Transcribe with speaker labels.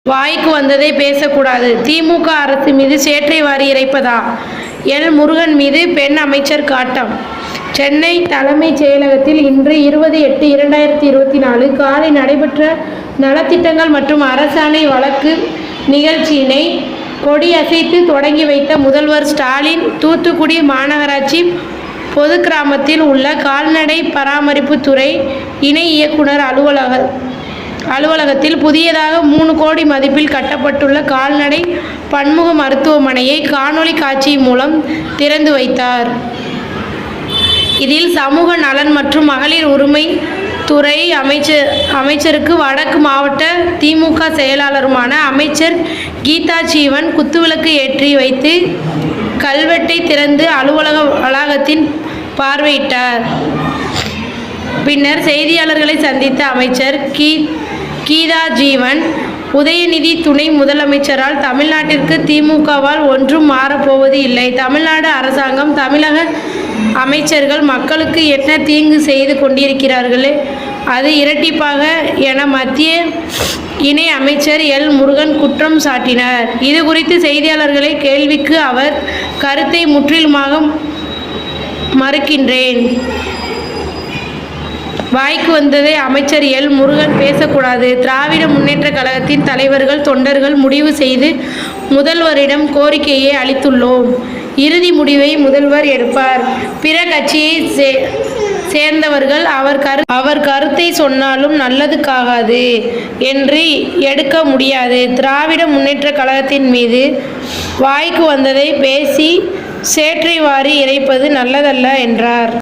Speaker 1: வாய்க்கு வந்ததை பேசக்கூடாது. திமுக அரசு மீது சேற்றை வாரி இறைப்பதா? எல். முருகன் மீது பெண் அமைச்சர் காட்டம். சென்னை தலைமைச் செயலகத்தில் இன்று 20/8/2024 காலை நடைபெற்ற நலத்திட்டங்கள் மற்றும் அரசாணை வழங்கு நிகழ்ச்சியினை கொடியசைத்து தொடங்கி வைத்த முதல்வர் ஸ்டாலின், தூத்துக்குடி மாநகராட்சி பொதுக்கிராமத்தில் உள்ள கால்நடை பராமரிப்புத்துறை இணை இயக்குனர் அலுவலகத்தில் புதியதாக 3 கோடி மதிப்பில் கட்டப்பட்டுள்ள கால்நடை பன்முக மருத்துவமனையை காணொலி காட்சி மூலம் திறந்து வைத்தார். இதில் சமூக நலன் மற்றும் மகளிர் உரிமை துறை அமைச்சருக்கு வடக்கு மாவட்ட திமுக செயலாளருமான அமைச்சர் கீதா ஜீவன் குத்துவிளக்கு ஏற்றி வைத்து கல்வெட்டை திறந்து அலுவலக வளாகத்தின் பார்வையிட்டார். பின்னர் செய்தியாளர்களை சந்தித்த அமைச்சர் கீதா ஜீவன், உதயநிதி துணை முதலமைச்சரால் தமிழ்நாட்டிற்கு திமுகவால் ஒன்றும் மாறப்போவது இல்லை. தமிழ்நாடு அரசாங்கம், தமிழக அமைச்சர்கள் மக்களுக்கு என்ன தீங்கு செய்து கொண்டிருக்கிறார்களே அது இரட்டிப்பாக என மத்திய இணை அமைச்சர் எல். முருகன் குற்றம் சாட்டினார். இது குறித்து செய்தியாளர்களை கேள்விக்கு அவர் கருத்தை முற்றிலுமாக மறுக்கின்றேன். வாய்க்கு வந்ததை அமைச்சர் எல். முருகன் பேசக்கூடாது. திராவிட முன்னேற்ற கழகத்தின் தலைவர்கள், தொண்டர்கள் முடிவு செய்து முதல்வரிடம் கோரிக்கையை அளித்துள்ளோம். இறுதி முடிவை முதல்வர் எடுப்பார். பிற கட்சியை சேர்ந்தவர்கள் அவர் கருத்தை சொன்னாலும் நல்லதுக்காகாது என்று எடுக்க முடியாது. திராவிட முன்னேற்ற கழகத்தின் மீது வாய்க்கு வந்ததை பேசி சேற்றை வாரி இறைப்பது நல்லதல்ல என்றார்.